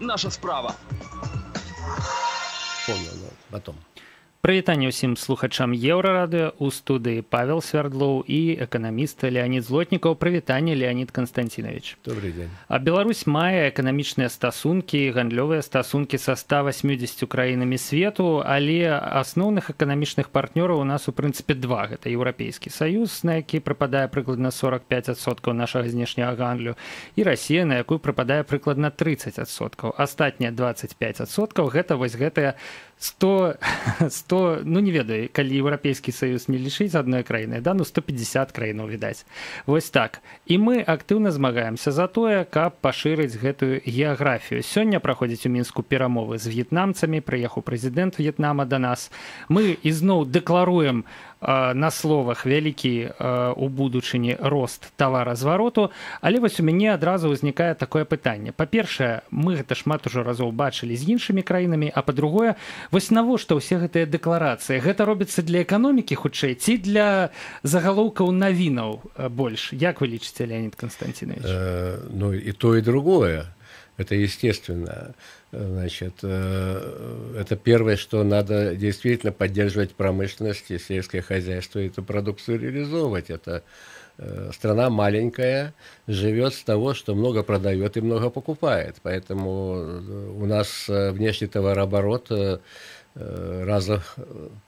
наша справа. Помню, но потом. Прывітанне ўсім слухачам Еўрарадыё, у студыі Павел Свярдлоў і эканаміст Леонид Злотнікаў. Прывітанне, Леонид Константинович. Добрый день. А Беларусь мае эканамічныя стасункі, гандлёвыя стасункі са 180 краінамі свету, але асноўных эканамічных партнёраў у нас у прынцыпе два. Гэта Еўрапейскі Саюз, на які прыпадае прыкладна 45% нашага знешняга гандлю, і Расія, на якую прыпадае прыкладна 30%. Астатнія 25% гэта вось гэтыя 100, ну не ведаю, калі Еўрапейскі Саюз не лічыць адной краінай, да, ну 150 краінаў, відаць. Вось так. І мы актыўна змагаемся за тое, каб пашырыць гэтую геаграфію. Сёння праходзяць у Мінску перамовы з в'етнамцамі, прыехаў прэзідэнт В'етнама да нас. Мы ізноў дэкларуем на словах вялікі у будучыні рост таваразвароту, але вось у мяне адразу ўзнікае такое пытанне. Па-першае, мы гэта шмат ужо разоў бачылі з іншымі краінамі, а па-другое, вось навошта ўсе гэтыя дэкларацыі? Гэта робіцца для эканомікі хутчэй ці для загалоўкаў навінаў больш? Як вы лічыце, Леонид Константинович? Ну и то, и другое. Это естественно. Значит, это первое, что надо действительно поддерживать промышленность и сельское хозяйство, и эту продукцию реализовывать. Это страна маленькая, живет с того, что много продает и много покупает. Поэтому у нас внешний товарооборот раза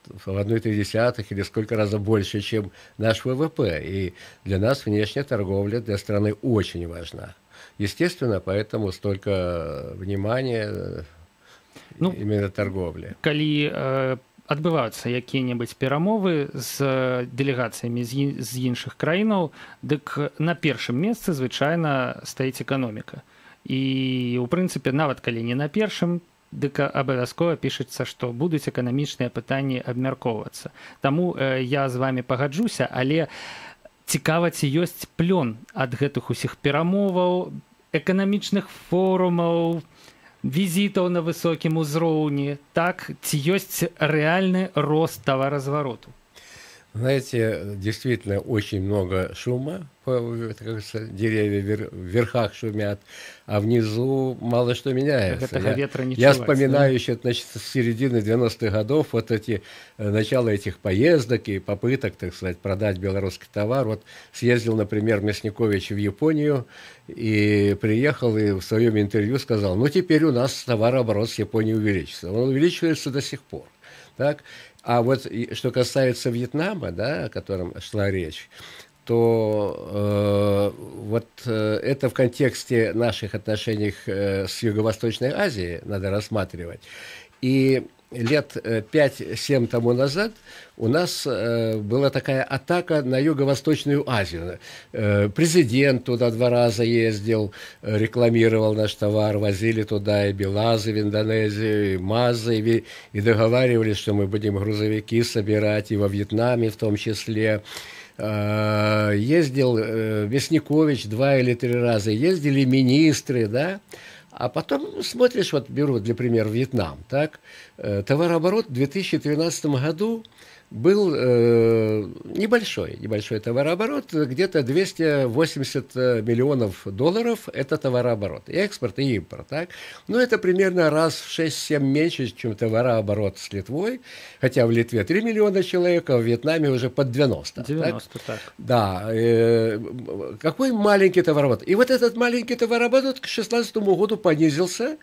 в 1,3 или сколько раза больше, чем наш ВВП. И для нас внешняя торговля для страны очень важна. Естественно, поэтому столько внимания именно торговле. Калі адбываюцца якія-небудзь перамовы з дэлегацыямі з іншых краінаў, дык на першым месцы звычайна стаіць эканоміка. І, у прынцыпе, нават калі не на першым, дык абавязкова пішацца, што будуць эканамічныя пытанні абмяркоўвацца. Таму я з вами пагаджуся, але цікава, ці ёсць плён ад гэтых усіх перамоваў, эканамічных форумаў, візітаў на высокім узроўні, так, ці ёсць рэальны рост таваразвароту? Знаете, действительно очень много шума, как говорится, деревья в верхах шумят, а внизу мало что меняется. Я вспоминаю еще, значит, с середины 90-х годов вот эти, начало этих поездок и попыток, так сказать, продать белорусский товар. Вот съездил, например, Мясникович в Японию и приехал и в своем интервью сказал, ну теперь у нас товарооборот с Японией увеличится. Он увеличивается до сих пор. Так? А вот что касается Вьетнама, да, о котором шла речь, то это в контексте наших отношений с Юго-Восточной Азией надо рассматривать. И лет 5-7 тому назад у нас была такая атака на Юго-Восточную Азию. Президент туда 2 раза ездил, рекламировал наш товар, возили туда и БелАЗы в Индонезию, и МАЗы, и договаривались, что мы будем грузовики собирать, и во Вьетнаме в том числе. Ездил Мясникович 2 или 3 раза, ездили министры, да. А потом смотришь, вот беру для примера Вьетнам, так, товарооборот в 2013 году был небольшой товарооборот, где-то 280 миллионов долларов – это товарооборот, и экспорт, и импорт. Так? Но это примерно раз в 6-7 меньше, чем товарооборот с Литвой, хотя в Литве 3 миллиона человек, а в Вьетнаме уже под 90. 90, так. Да, какой маленький товарооборот. И вот этот маленький товарооборот к 2016 году понизился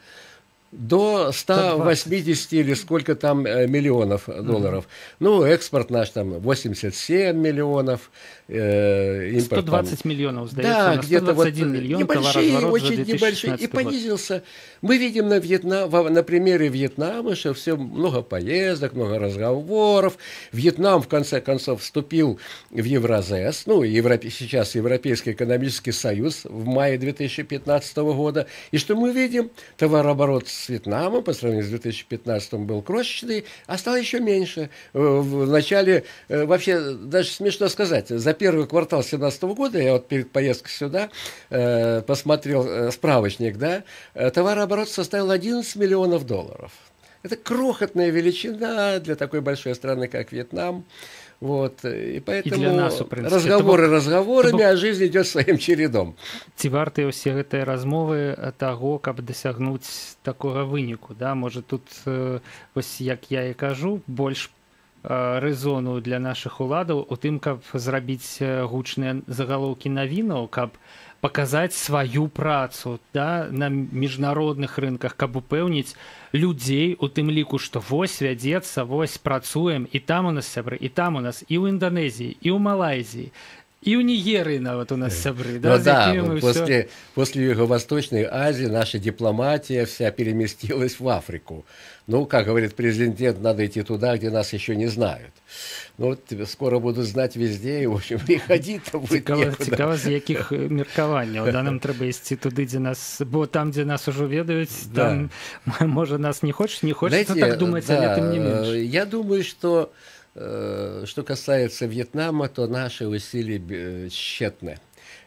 до 180 или сколько там миллионов долларов. Ну, экспорт наш там 87 миллионов, импорт 120 там, миллионов, сдается, да, где-то вот миллион, небольшие, очень небольшие, и понизился. Мы видим на примере Вьетнама, что все много поездок, много разговоров. Вьетнам, в конце концов, вступил в Евразес, ну, сейчас Европейский экономический союз в мае 2015 года. И что мы видим? Товарооборот с Вьетнамом по сравнению с 2015 был крошечный, а стал еще меньше. В начале, вообще, даже смешно сказать, за первый квартал 2017 года, я вот перед поездкой сюда посмотрел справочник, да, товарооборот составил 11 миллионов долларов. Это крохотная величина для такой большой страны, как Вьетнам. Вот. И поэтому и для нас, принципе, разговоры разговорами, а жизнь идет своим чередом. Ці вартыя ўсе гэтыя размовы таго, каб дасягнуць такога выніку, да? Можа, тут, вось як я і кажу, больш рэзону для нашых уладаў у тым, каб зрабіць гучныя загалоўкі навінаў, каб паказаць сваю працу, да, на міжнародных рынках, каб упэўніць людзей, у тым ліку, што вось вядзецца, вось працуем, і там у нас сябры, і там у нас, і ў Інданезіі, і ў Малайзіі, и у Нигерии вот у нас сябры. Да, да, после Юго-Восточной Азии наша дипломатия вся переместилась в Африку. Ну, как говорит президент, надо идти туда, где нас еще не знают. Ну, вот скоро будут знать везде, и, в общем, приходить-то будет некуда. Цікаво, з яких меркаванняў. Да, нам трэба ісці туды, где нас... Бо там, где нас уже ведаюць, там, может, нас не хочется, так думать, да, але тым не менш. Я думаю, что касается Вьетнама, то наши усилия тщетны.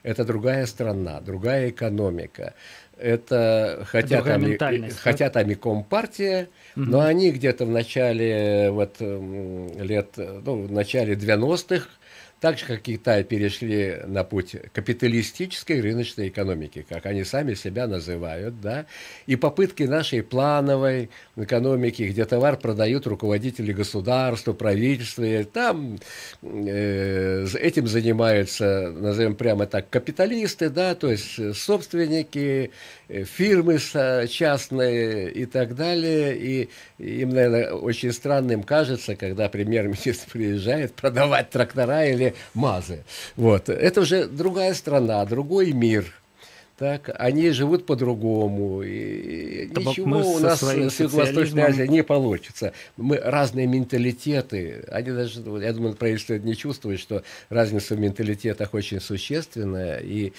Это другая страна, другая экономика. Это хотя там и компартия, но они где-то в начале в начале 90-х, так же, как Китай, перешли на путь капиталистической рыночной экономики, как они сами себя называют, да, и попытки нашей плановой экономики, где товар продают руководители государства, правительства, и там этим занимаются, назовем прямо так, капиталисты, да, то есть собственники, фирмы частные и так далее, и им, наверное, очень странным кажется, когда премьер-министр приезжает продавать трактора или МАЗы. Вот. Это уже другая страна, другой мир. Так, они живут по-другому. И ничего у нас с Юго-Восточной Азией не получится. Мы разные менталитеты. Они даже, я думаю, правительство не чувствует, что разница в менталитетах очень существенная. И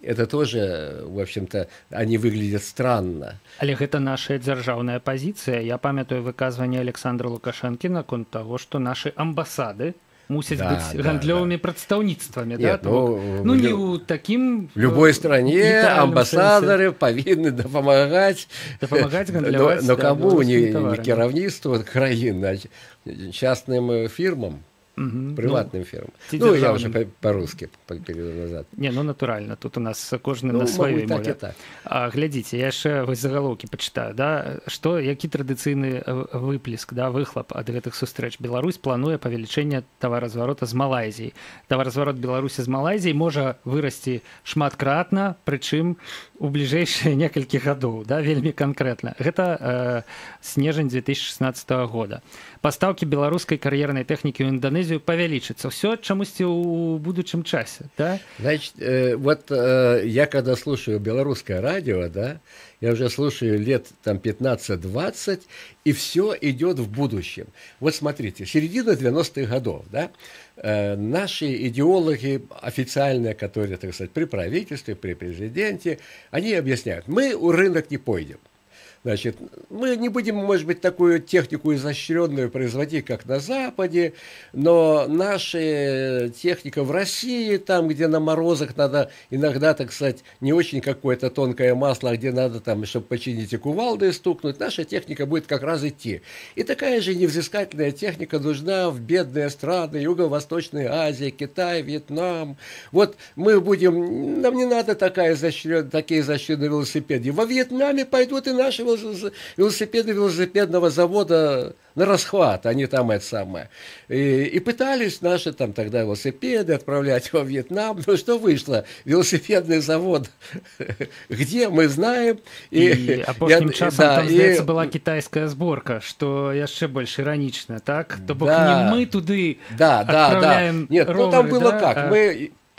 это тоже, в общем-то, они выглядят странно. Але гэта наша дзяржаўная пазіцыя. Я памятаю выказванне Александра Лукашэнкі наконт таго, што нашы амбасады мусить быть гандлёвыми прадстаўніцтвамі. Нет, да? Ну, не ў такім... В любой стране амбассадоры повинны допомагать гандляваць, но кому? Не кіраўніцтву краін, а частным фирмам. Приватным фирмам. Ну, я уже по-русски переведу назад. Не, ну, натуральна. Тут у нас кожны на сваёй мове. Глядзіце, я яшчэ вось загалоўкі пачытаю, да? Што, які традыцыйны выплеск, да, выхлап ад гэтых сустрэч? Беларусь плануе павелічэнне таваразварота з Малайзіяй. Таваразварот Беларусі з Малайзіяй можа вырасці шматкратна, прычым у бліжэйшыя некалькі гадоў, да, вельмі канкрэтна. Гэта снежань 2016 года. Пастаўкі беларускай кар'ернай тэхнікі ў Индонезию повеличится. Все чамусьці у будущем часе, да? Значит, вот я когда слушаю белорусское радио, да, я уже слушаю лет там 15-20, и все идет в будущем. Вот смотрите, середина 90-х годов, да, наши идеологи официальные, которые, так сказать, при правительстве, при президенте, они объясняют, мы у рынок не пойдем. Значит, мы не будем, может быть, такую технику изощренную производить, как на Западе, но наша техника в России, там, где на морозах надо иногда, так сказать, не очень какое-то тонкое масло, а где надо, там, чтобы починить и кувалдой стукнуть, наша техника будет как раз идти. И такая же невзыскательная техника нужна в бедные страны Юго-Восточной Азии, Китай, Вьетнам. Вот мы будем, нам не надо такие изощренные велосипеды. Во Вьетнаме пойдут и наши велосипеды велосипедного завода на расхват, они там это самое. И пытались наши там тогда велосипеды отправлять во Вьетнам, но что вышло? Велосипедный завод, где, мы знаем. И апошнім часам там, здаецца, была китайская сборка, что яшчэ больш иронично, так? То бок не мы туды отправляем Нет, ровары, ну там было как,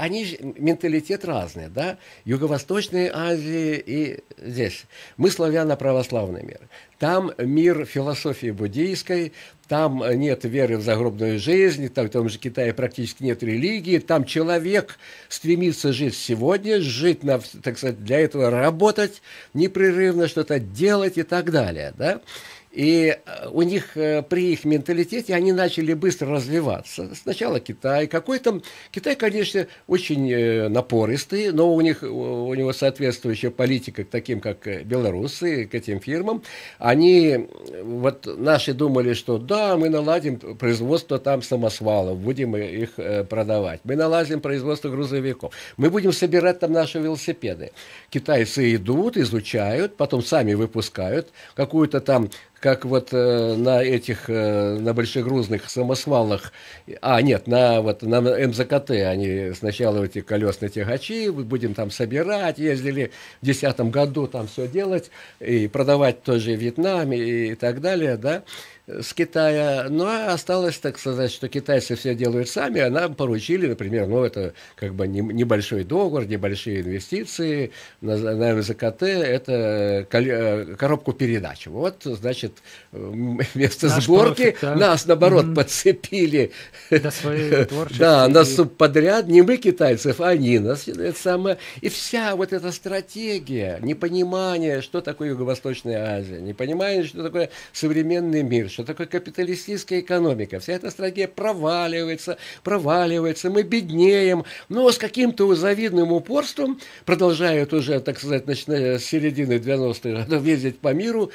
они же менталитет разный, да, Юго-Восточной Азии и здесь. Мы славяно-православный мир. Там мир философии буддийской, там нет веры в загробную жизнь, там в том же Китае практически нет религии, там человек стремится жить сегодня, жить, так сказать, для этого работать непрерывно, что-то делать и так далее, да. И у них, при их менталитете, они начали быстро развиваться. Сначала Китай. Китай, конечно, очень напористый, но у него соответствующая политика к таким, как белорусы, к этим фирмам. Наши думали, что да, мы наладим производство там самосвалов, будем их продавать. Мы наладим производство грузовиков. Мы будем собирать там наши велосипеды. Китайцы идут, изучают, потом сами выпускают какую-то там, как на большегрузных самосвалах, на МЗКТ они сначала эти колесные тягачи, будем там собирать, ездили в 2010 году там все делать и продавать тоже в Вьетнаме и так далее, да, с Китая. А осталось, так сказать, что китайцы все делают сами, а нам поручили, например, это как бы небольшой договор, небольшие инвестиции на МЗКТ, это коробку передач. Значит, вместо сборки нас, наоборот, подцепили. Да, нас субподряд, не мы китайцев, а они нас. Это самое. И вся вот эта стратегия, непонимание, что такое Юго-Восточная Азия, непонимание, что такое современный мир, что такое капиталистическая экономика. Вся эта стратегия проваливается, мы беднеем, но с каким-то завидным упорством продолжают уже, так сказать, начиная с середины 90-х годов ездить по миру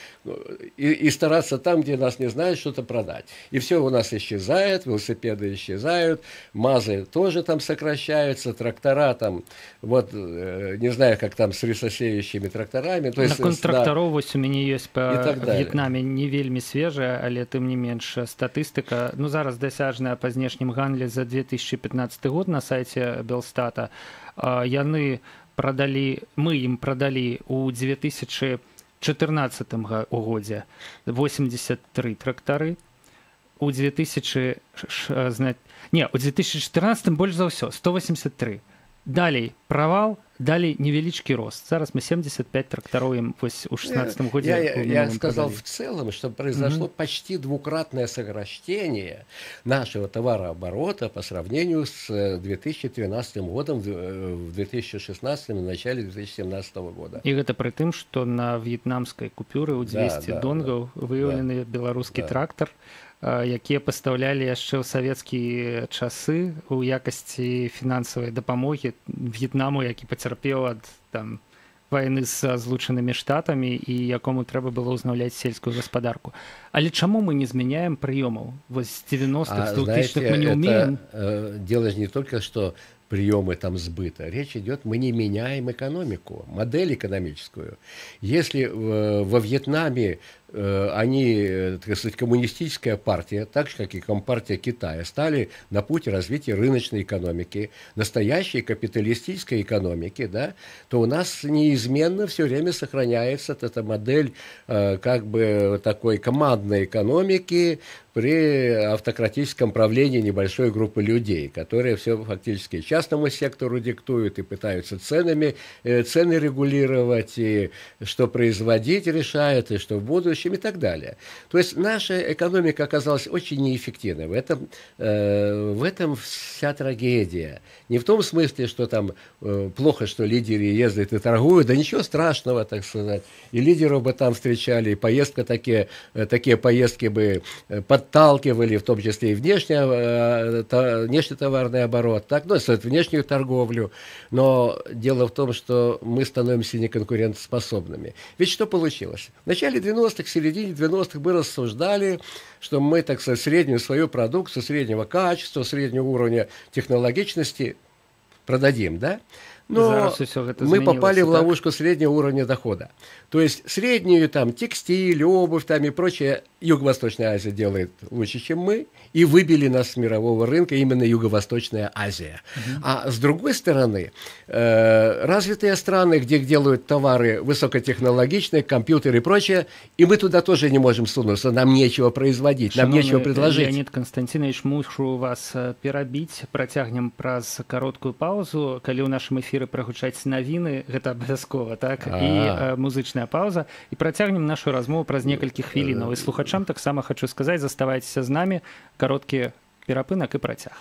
и стараться там, где нас не знают, что-то продать. И все у нас исчезает, велосипеды исчезают, МАЗы тоже там сокращаются, трактора там, не знаю, как там с рисосеющими тракторами. Наконт трактаров, у меня есть по Вьетнаме не вельми свежая, але тым не менш статыстыка, зараз дасяжная па знешнім гандлі за 2015 год на сайце Белстата. Мы ім прадалі у 2014 годзе 83 трактары, у 2014 больш за ўсё 183. Далей правал, далей невеличкий рост. Зараз мы 75 тракторов у 16 году. Я сказал в целом, что произошло почти двукратное сокращение нашего товарооборота по сравнению с 2013 годом, в 2016 и начале 2017 года. И это при том, что на вьетнамской купюре у 200 донгов выявлены белорусский трактор, якія пастаўлялі яшчэ ў савецкія часы у якасці фінансавай дапамогі В'етнаму, які пацярпеў ад вайны з Злучанымі Штатамі і якому трэба было ўзнаўляць сельскую гаспадарку. Але чаму мы не змяняем прыёмаў? З 90-х, з 2000-х мы не умеем? Дело же не только, что приемы там сбыта. Речь идет, мы не меняем экономику, модель экономическую. Если во Вьетнаме они, так сказать, коммунистическая партия, так же, как и Компартия Китая, стали на путь развития рыночной экономики, настоящей капиталистической экономики, да, то у нас неизменно все время сохраняется эта модель как бы такой командной экономики при автократическом правлении небольшой группы людей, которые все фактически частному сектору диктуют и пытаются цены регулировать, и что производить решают, и что в будущем, и так далее. То есть наша экономика оказалась очень неэффективной. В этом вся трагедия. Не в том смысле, что там плохо, что лидеры ездят и торгуют, да ничего страшного, так сказать. И лидеров бы там встречали, и такие поездки бы подталкивали, в том числе и внешнетоварный оборот, внешнюю торговлю. Но дело в том, что мы становимся неконкурентоспособными. Ведь что получилось? В начале 90-х, в середине 90-х мы рассуждали, что мы, так сказать, среднюю свою продукцию, среднего качества, среднего уровня технологичности продадим, да? Но мы попали в ловушку среднего уровня дохода. То есть среднюю там текстиль, обувь там и прочее Юго-Восточная Азия делает лучше, чем мы, и выбили нас с мирового рынка именно Юго-Восточная Азия. А с другой стороны, развитые страны, где делают товары высокотехнологичные, компьютеры и прочее, и мы туда тоже не можем сунуться, нам нечего производить, нам нечего предложить. Леонид Константинович, мушу вас перабіць, працягнем праз кароткую паузу, калі ў нашым эфіры прагучаць навіны, гэта абавязкова, так? І музычная пауза, і працягнем нашу размову праз некалькі хвілінаў. І слухачам таксама хочу сказаць, заставайцеся з намі, кароткі перапынак і працяг.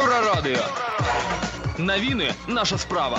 Еўрарадыё. Навіны наша справа.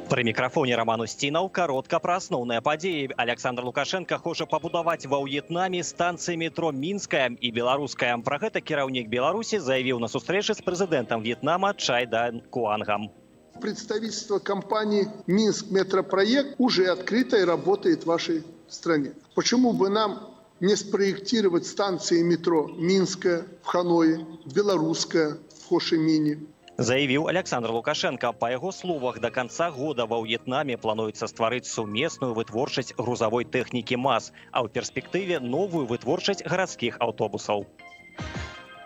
Пры мікрафоне Роман Устінаў каротка пра асноўныя падзеі. Александр Лукашенко хоча пабудаваць ва В'етнаме станцыі метро Мінская і Беларуская. Пра гэта кіраўнік Беларусі заявіў на сустрэчы з прэзідэнтам В'етнама Чай Дан Куангам. Представительство компании «Минск Метропроект» уже открыто и работает в вашей стране. Почему бы нам не спроектировать станции метро Минская в Ханое, Белорусская в Хошимине? Заявіў Александр Лукашенко. Па яго словах, да канца года ва В'етнаме плануецца стварыць сумесную вытворчасць грузавой тэхнікі МАЗ, а ў перспектыве новую вытворчасць гарадскіх аўтобусаў.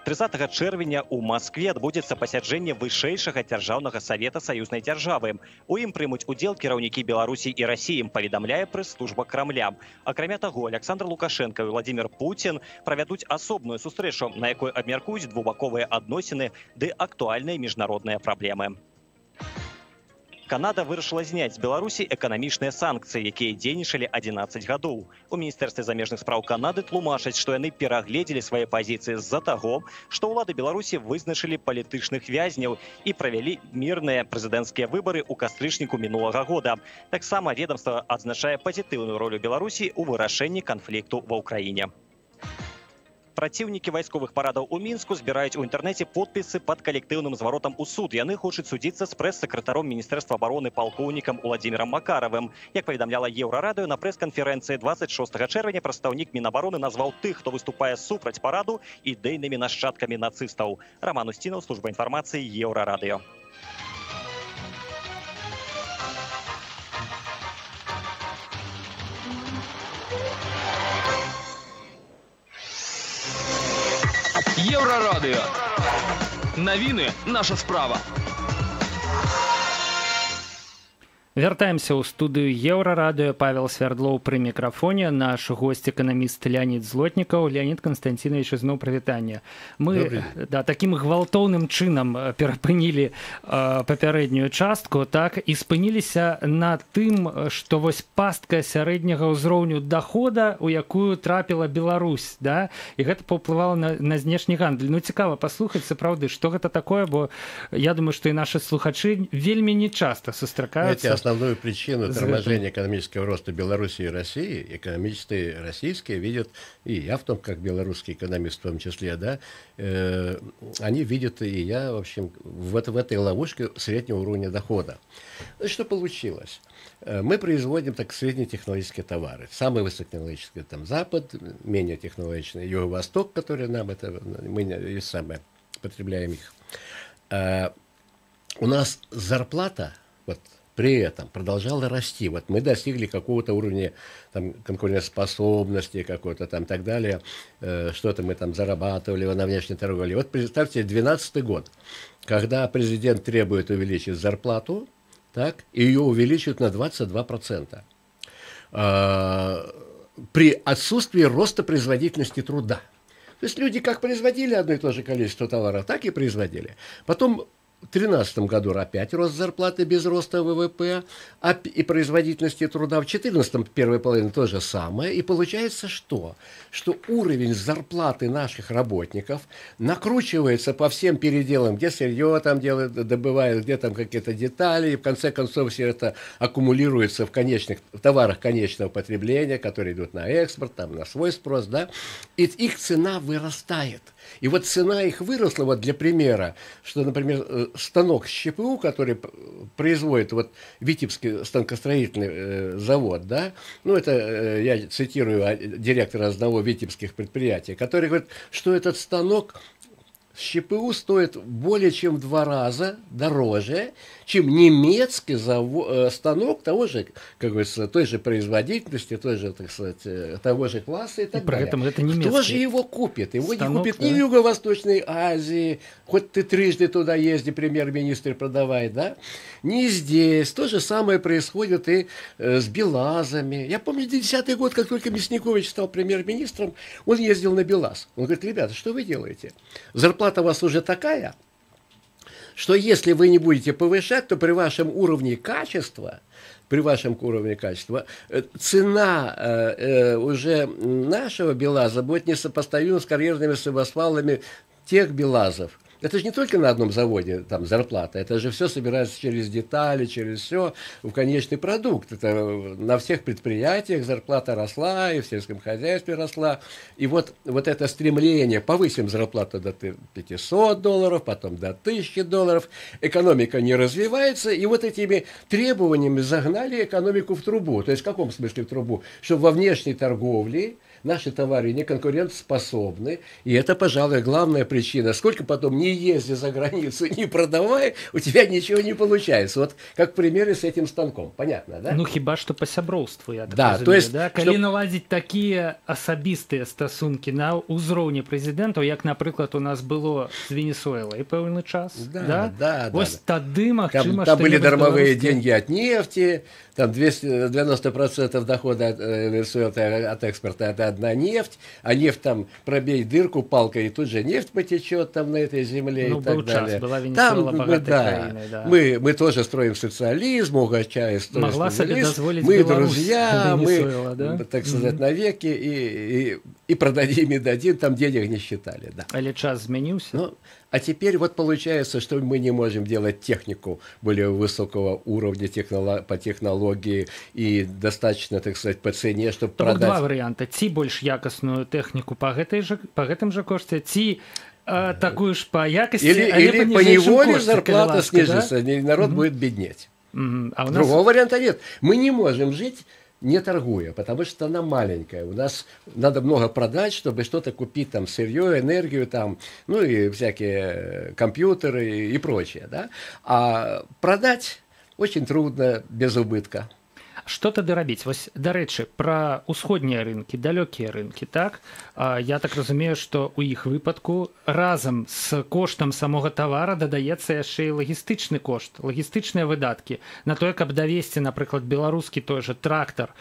30 чэрвеня ў Маскве адбудзецца пасяджэнне вышэйшага дзяржаўнага савета саюзнай дзяржавы. У ім прымуць удзел кіраўнікі Беларусі і Расіі, паведамляе прэс-служба Крамля. Акрамя таго, Александр Лукашенко і Владимир Путин правядуць асобную сустрэчу, на якой абмяркуюць двухбаковыя адносіны ды актуальныя міжнародныя праблемы. Канада вырашыла зняць з Беларусі эканамічныя санкцыі, якія дзейнічалі 11 гадоў. У Міністэрстве замежных спраў Канады тлумачаць, што яны перагледзелі свае пазіцыі з-за таго, што ўлады Беларусі вызначылі палітычных вязняў і правялі мірныя прэзідэнцкія выбары ў кастрычніку мінулага года. Таксама ведамства адзначае пазітыўную ролю Беларусі ў вырашэнні канфлікту ва ўкраіне. Праціўнікі вайсковых парадаў у Мінску збіраюць у інтэрнэце подпісы пад калектыўным зваротам у суд. Яны хочуць судзіцца з прэс-сакратаром Міністэрства абароны палкоўнікам Уладзімірам Макаравым. Як паведамляла Еўрарадыё, на прэс-канферэнцыі 26 чэрвеня прадстаўнік Мінабароны назваў тых, хто выступае супраць параду, ідэйнымі нашчадкамі нацыстаў. Роман Устінаў, служба інфармацыі, Еўрарадыё. Еўрарадыё. Навіны наша справа. Вяртаемся ў студыю Еўрарадыё. Павел Свярдлоў пры мікрафоне. Наш госць эканаміст Леонид Злотнікаў. Леонид Константинович, ізноў прывітанне. Мы такім гвалтоўным чынам перапынілі папярэднюю частку, так, і спыніліся на тым, што вось пастка сярэдняга ўзроўню дахода, у якую трапіла Беларусь, да? І гэта паўплывала на знешні гандаль. Ну, цікава паслухаць, сапраўды, што гэта такое, бо я думаю, што і нашы слухачы вельмі нечаста сустракаюцца. Основную причину торможения экономического роста Беларуси и России экономисты российские видят, и я в том, как белорусский экономист в том числе, да, они видят, и я, в общем, в этой ловушке среднего уровня дохода. Что получилось? Мы производим так среднетехнологические товары. Самые высокотехнологические там Запад, менее технологичные Юго-Восток, которые нам это, мы и сами потребляем их. У нас зарплата, вот, при этом продолжала расти. Вот мы достигли какого-то уровня там, конкурентоспособности, какой-то там так далее. Что-то мы там зарабатывали на внешней торговле. Вот представьте, 2012 год, когда президент требует увеличить зарплату, так, и ее увеличивают на 22%. При отсутствии роста производительности труда. То есть люди как производили одно и то же количество товаров, так и производили. Потом в 2013 году опять рост зарплаты без роста ВВП и производительности труда. В 2014 первой половине то же самое. И получается что? Что уровень зарплаты наших работников накручивается по всем переделам, где сырье там делают, добывают, где там какие-то детали. И в конце концов все это аккумулируется в товарах конечного потребления, которые идут на экспорт, там, на свой спрос. Да? И их цена вырастает. И вот цена их выросла, вот для примера, что, например, станок с ЧПУ, который производит вот Витебский станкостроительный завод, да, ну это я цитирую директора одного витебских предприятий, который говорит, что этот станок с ЧПУ стоит более чем в 2 раза дороже, чем немецкий станок того же, как говорится, той же производительности, той же, так сказать, того же класса и так далее. Это немецкий. Кто же его купит? Его станок, не купит да? ни в Юго-Восточной Азии, хоть ты трижды туда езди, премьер-министр продавай, да? Не здесь. То же самое происходит и с БелАЗами. Я помню, 2010 год, как только Мясникович стал премьер-министром, он ездил на БелАЗ. Он говорит, ребята, что вы делаете? Зарплата у вас уже такая, что если вы не будете повышать, то при вашем уровне качества цена уже нашего БелАЗа будет несопоставима с карьерными самосвалами тех БелАЗов. Это же не только на одном заводе там зарплата, это же все собирается через детали, через все в конечный продукт. Это на всех предприятиях зарплата росла, и в сельском хозяйстве росла. И вот это стремление, повысим зарплату до $500, потом до $1000, экономика не развивается, и вот этими требованиями загнали экономику в трубу. То есть в каком смысле в трубу? Что во внешней торговле наши товары не конкурентоспособны, и это, пожалуй, главная причина. Сколько потом не езди за границу, не продавай, у тебя ничего не получается. Вот как в примере с этим станком. Понятно, да? Ну, хіба што па сяброўству, я так да, разумею, то есть, да? Калі наладзіць такія асабістыя стасункі на ўзроўні прэзідэнтаў, як, напрыклад, у нас было з Венесуэлай пэўны час, да? Вось тады, магчыма, там были дармовые деньги от нефти, там 90% дохода Венесуэлы от экспорта – это одна нефть, а нефть там пробей дырку палкой, и тут же нефть потечет там на этой земле и так далее. Была Венесуэла богатой краиной, да. Мы тоже строим социализм, угощая социализм. Мы друзья, Венесуэла, да? так сказать, навеки, и продадим, и дадим, там денег не считали. Да. Але час змянился? Ну, а теперь вот получается, что мы не можем делать технику более высокого уровня по технологии и достаточно, так сказать, по цене, чтобы продать. Два варианта. Ці больш якасную технику по гэтым же кошце, ці такую ж по якости, или по неволе зарплата снизится, да? Народ будет беднеть. А Другого варианта нет. Мы не можем жить, не торгуя, потому что она маленькая. У нас надо много продать, чтобы что-то купить, там, сырье, энергию, там, ну и всякие компьютеры и прочее. Да? А продать очень трудно без убытка. Што тады рабіць? Вось, дарэчы, пра ўсходнія рынкі, далёкія рынкі, так? Я так разумею, што ў іх выпадку разам з коштам самога тавара дадаецца яшчэ і лагістычны кошт, лагістычныя выдаткі на тое, каб давесці, напрыклад, беларускі той жа трактар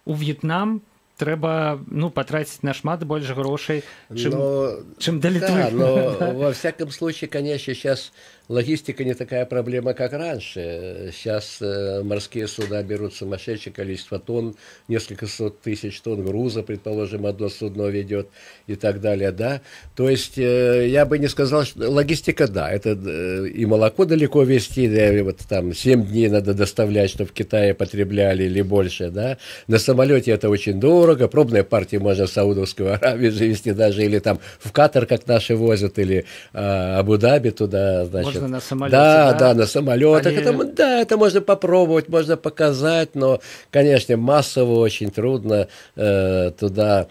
у В'етнам, трэба, ну, потратить нашмат больше грошей, чем до Литвы. Да, но во всяком случае, конечно, сейчас логистика не такая проблема, как раньше. Сейчас морские суда берут сумасшедшее количество тонн, несколько сот тысяч тонн груза, предположим, одно судно ведет и так далее, да. То есть я бы не сказал, что логистика, да, это и молоко далеко везти, да, вот там 7 дней надо доставлять, чтобы в Китае потребляли или больше, да. На самолете это очень дорого, пробные партии можно в Саудовскую Аравию завезти даже, или там в Катар, как наши возят, или Абу-Даби туда, значит. На самолете, да, на самолетах. Это можно попробовать, можно показать, но, конечно, массово очень трудно туда,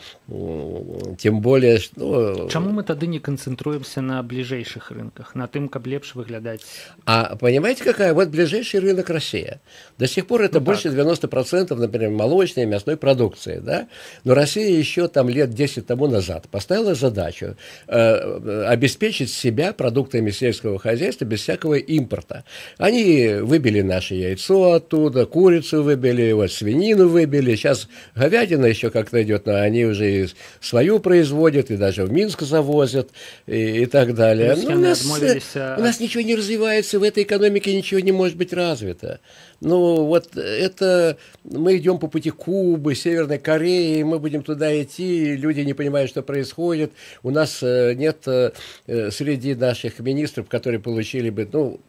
тем более... Ну, чему мы тогда не концентруемся на ближайших рынках, на тем, как лепше выглядать? А понимаете, какая? Вот ближайший рынок Россия. До сих пор это больше 90%, например, молочной и мясной продукции, да? Но Россия еще там лет 10 тому назад поставила задачу обеспечить себя продуктами сельского хозяйства без всякого импорта. Они выбили наше яйцо оттуда, курицу выбили, вот свинину выбили, сейчас говядина еще как-то идет, но они уже и свою производят, и даже в Минск завозят, и так далее. Но у нас ничего не развивается, в этой экономике ничего не может быть развито. Ну, вот это мы идем по пути Кубы, Северной Кореи, мы будем туда идти, люди не понимают, что происходит. У нас нет среди наших министров, которые получили бы, ну,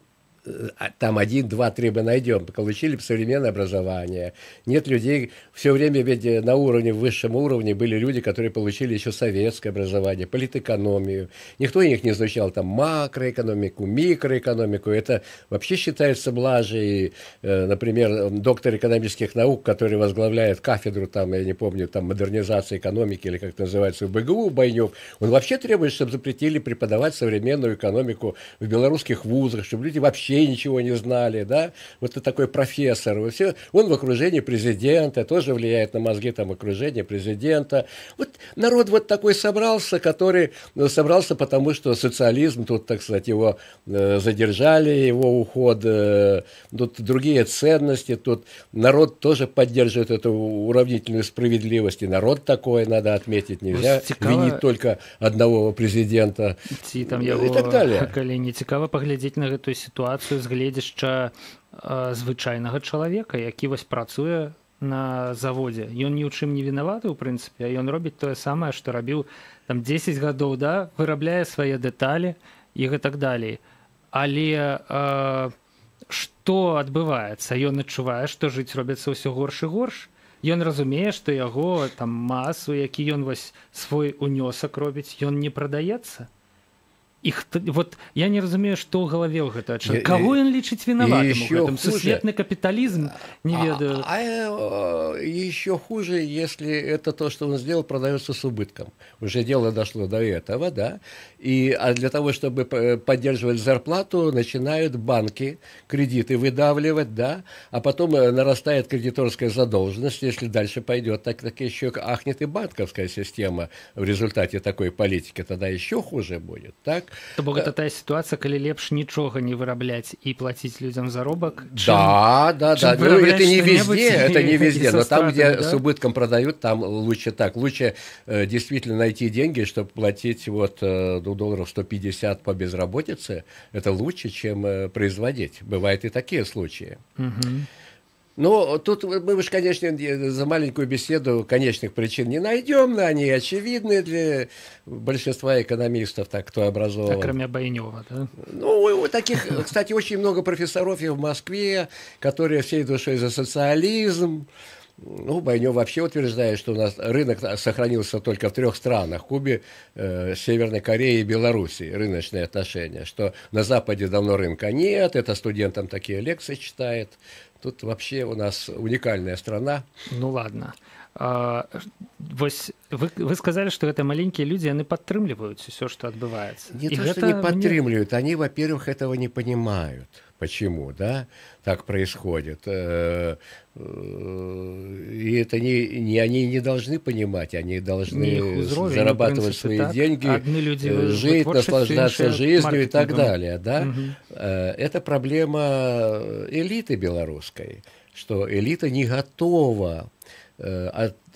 там 1, 2, 3 бы найдем, получили бы современное образование. Нет людей, все время ведь на уровне, высшем уровне были люди, которые получили еще советское образование, политэкономию. Никто их не изучал там макроэкономику, микроэкономику. Это вообще считается блажей. Например, доктор экономических наук, который возглавляет кафедру, там, я не помню, там, модернизации экономики, или как это называется, в БГУ, Байнюк, он вообще требует, чтобы запретили преподавать современную экономику в белорусских вузах, чтобы люди вообще вообще ничего не знали, да, вот это такой профессор, и все. Он в окружении президента, тоже влияет на мозги там окружения президента. Вот народ вот такой собрался, который собрался потому, что социализм, тут, так сказать, его задержали, его уход, тут другие ценности, тут народ тоже поддерживает эту уравнительную справедливость, и народ такое надо отметить, нельзя винить только одного президента ці там и яго так далее. пакаленне. Цікава паглядзець на гэтую сітуацыю з гледзяшча звычайнага чалавека, які вось працуе на заводзе. Ён ні ў чым не вінаваты, у прынцыпе, а ён робіць тое самае, што рабіў там 10 гадоў, да, вырабляе свае дэталі і гэтак далей. Але што адбываецца? Ён адчувае, што жыць робіцца ўсё горш і горш. Ён разумее, што яго там масу, які ён вось свой унёсак робіць, ён не прадаецца. Вот я не разумею, што ў галаве ў гэтага чалавека. Каго ён лічыць вінаватым у гэтым? Сусветны капіталізм? Не ведаю. Еще хуже, если это то, что он сделал, продается с убытком. Уже дело дошло до этого, да. А для того, чтобы поддерживать зарплату, начинают банки кредиты выдавливать, да, а потом нарастает кредиторская задолженность. Если дальше пойдет, так еще ахнет и банковская система в результате такой политики. Тогда еще хуже будет, так? То бок гэта тая сітуацыя, калі лепш нічога не вырабляць і плаціць людзям заробак. Да. Ну, это не везде, но там, где с убытком продают, там лучше так. Лучше действительно найти деньги, чтобы платить вот долларов 150 по безработице. Это лучше, чем производить. Бывают и такие случаи. Но тут мы уж, конечно, за маленькую беседу конечных причин не найдем, но они очевидны для большинства экономистов, так, кто образован. Кроме Байнёва, да? Ну, таких, кстати, очень много профессоров и в Москве, которые всей душой за социализм. Ну, Байнёв вообще утверждает, что у нас рынок сохранился только в 3 странах: Кубе, Северной Корее и Белоруссии, рыночные отношения, что на Западе давно рынка нет, это студентам такие лекции читает. Тут вообще у нас уникальная страна. Ну ладно. Вось вы сказали, что это маленькие люди, яны падтрымліваюць все, что отбывается. Не то, что не подтримливают, они, во-первых, этого не понимают. Почему, да, так происходит. И это они не должны понимать, они должны зарабатывать свои деньги, жить, наслаждаться жизнью и так далее. Да? Это проблема элиты белорусской, что элита не готова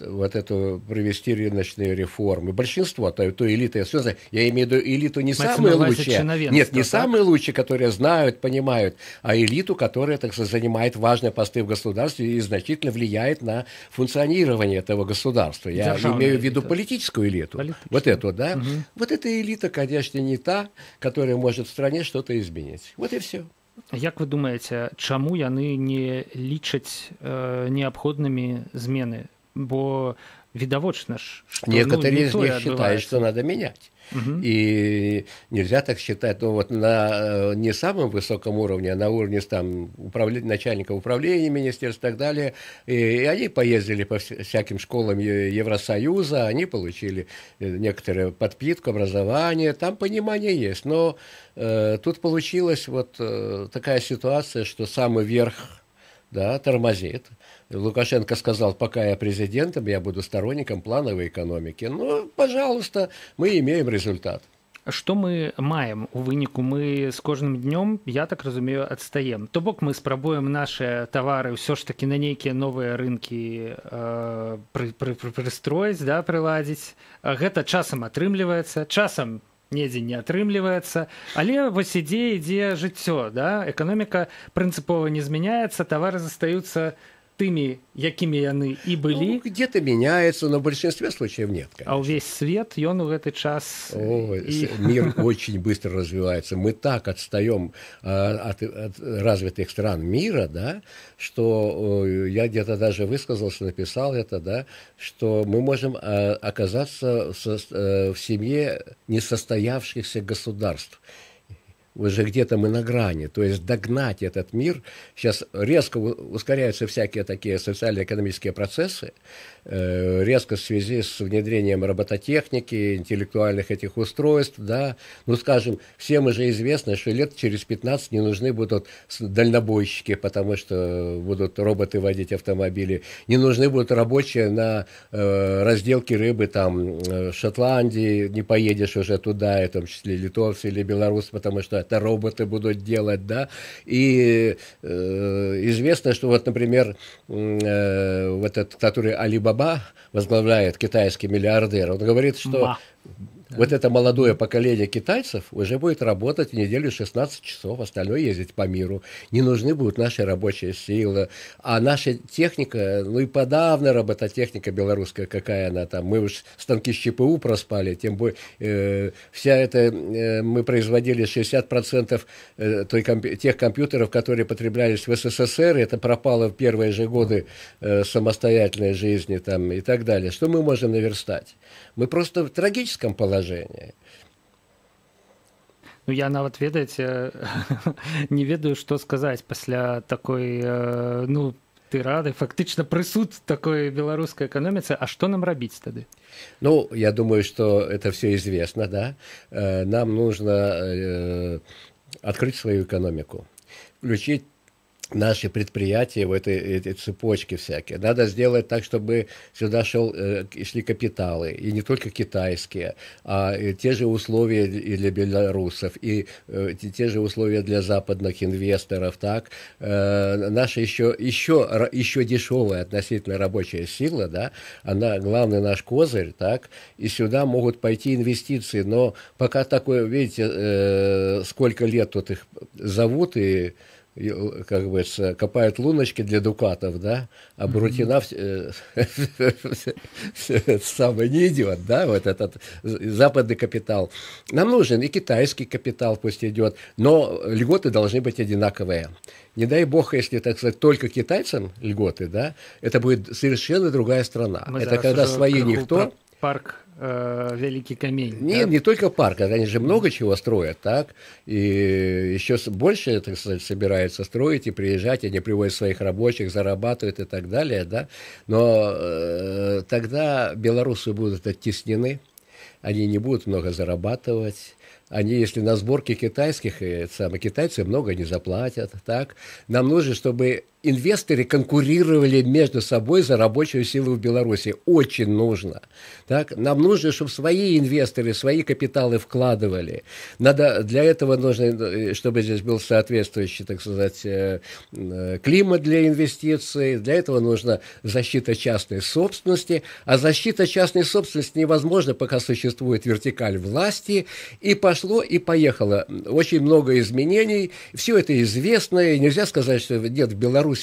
вот эту провести рыночные реформы. Большинство той элиты, я имею в виду элиту не самые лучшие, нет, не самые лучшие, которые знают, понимают, а элиту, которая, так сказать, занимает важные посты в государстве и значительно влияет на функционирование этого государства. Я имею в виду политическую элиту. Вот эту, да. Вот эта элита, конечно, не та, которая может в стране что-то изменить. Вот и все. Як вы думаеце, чаму яны не лічаць неабходнымі змены? Бо відавочна ж, што некоторые из них считают, что надо менять. И нельзя так считать, но вот на не самом высоком уровне, а на уровне там начальника управления министерств и так далее. И они поездили по всяким школам Евросоюза, они получили некоторую подпитку, образование, там понимание есть. Но тут получилась вот такая ситуация, что самый верх, да, тормозит. Лукашенко сказал: пока я президентом, я буду сторонником плановой экономики. Ну, пожалуйста, мы имеем результат. Што мы маем у выніку? Мы з кожным днём, я так разумею, адстаем. То бок мы спрабуем наши тавары ўсё ж таки на нейкія новыя рынкі прыстроіць, да, прыладзіць. Гэта часам атрымліваецца, часам недзе не атрымліваецца, але вось ідзе жыццё, да? Эканоміка прынцыпова не змяняецца, тавары застаюцца тымі, якімі яны і былі. Ну, где-то меняется, но в большинстве случаев нет, конечно. А ўвесь свет, ён у гэты час... Мир очень быстро развивается. Мы так отстаем от развитых стран мира, да, что я где-то даже высказался, написал это, да, что мы можем оказаться в семье несостоявшихся государств. уже где-то мы на грани. То есть догнать этот мир. Сейчас резко ускоряются всякие такие социально-экономические процессы, резко в связи с внедрением робототехники, интеллектуальных этих устройств, да. Ну, скажем, всем уже известно, что лет через 15 не нужны будут дальнобойщики, потому что будут роботы водить автомобили, не нужны будут рабочие на разделке рыбы там в Шотландии, не поедешь уже туда, в том числе литовцы или белорусы, потому что это роботы будут делать, да. И известно, что вот, например, вот этот, который Алибаба возглавляет, китайский миллиардер, он говорит, что вот это молодое поколение китайцев уже будет работать в неделю 16 часов, остальное ездить по миру. Не нужны будут наши рабочие силы. А наша техника, ну и подавно робототехника белорусская, какая она там. Мы уж станки с ЧПУ проспали, тем более вся эта, мы производили 60% тех компьютеров, которые потреблялись в СССР, это пропало в первые же годы самостоятельной жизни там, и так далее. Что мы можем наверстать? Мы просто в трагическом положении. Ну, я нават, ведаеце, не ведаю, што сказаць пасля такой, ну, тырады, фактычна прысуд такой беларускай эканоміцы. А што нам рабіць тады? Ну, я думаю, что это все известно, да. Нам нужно открыть свою экономику, включить наши предприятия в этой цепочке всякие. Надо сделать так, чтобы сюда шли капиталы, и не только китайские, а и те же условия и для белорусов, и те же условия для западных инвесторов. Так? Наша еще дешевая относительно рабочая сила, да? Она главный наш козырь, так? И сюда могут пойти инвестиции, но пока такое, видите, сколько лет тут их зовут и как бы копают луночки для дукатов, да, а Бурутина самое не идет, да, вот этот западный капитал. Нам нужен и китайский капитал, пусть идет, но льготы должны быть одинаковые. Не дай бог, если, так сказать, только китайцам льготы, да, это будет совершенно другая страна. Это когда свои никто... Парк Великий Камень. Не, да? Не только парк, они же много чего строят, так? И еще больше, так сказать, собираются строить и приезжать, они приводят своих рабочих, зарабатывают и так далее, да? Но тогда белорусы будут оттеснены, они не будут много зарабатывать. Они, если на сборке китайских, китайцы много не заплатят, так? Нам нужно, чтобы инвесторы конкурировали между собой за рабочую силу в Беларуси. Очень нужно. Так? Нам нужно, чтобы свои инвесторы, свои капиталы вкладывали. Надо, для этого нужно, чтобы здесь был соответствующий, так сказать, климат для инвестиций. Для этого нужна защита частной собственности. А защита частной собственности невозможна, пока существует вертикаль власти. И пошло, и поехало. Очень много изменений. Все это известно. И нельзя сказать, что нет в Беларуси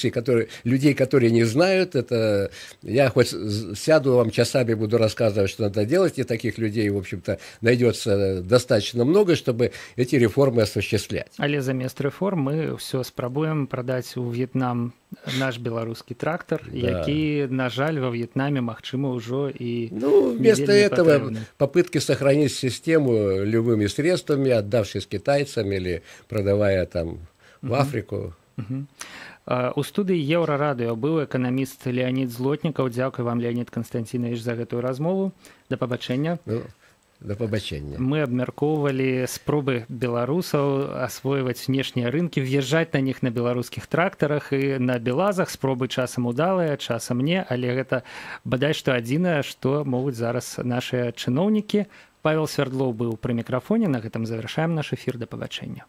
людей, которые не знают, это я хоть сяду вам часами буду рассказывать, что надо делать, и таких людей, в общем-то, найдется достаточно много, чтобы эти реформы осуществлять. Але замест реформ мы все спрабуем продать у В'етнам наш белорусский трактор, які, на жаль, во Вьетнаме, магчыма, уже и вместо этого попытки сохранить систему любыми средствами, отдавшись китайцам или продавая там в Африку. У студыі Еўрарадыё быў эканаміст Леонид Злотнікаў. Дзякуй вам, Леонид Константинович, за гэтую размову. Да пабачэння. Да пабачэння. Мы абмяркоўвалі спробы беларусаў асвойваць внешнія рынкі, в'язджаць на них на беларускіх трактарах і на белазах. Спробы часам удалыя, часам не, але гэта бадай што адзінае, што могуць зараз нашыя чыноўнікі. Павел Свердлоў быў пры мікрафоне. На гэтым завяршаем наш эфір. Да пабачэння.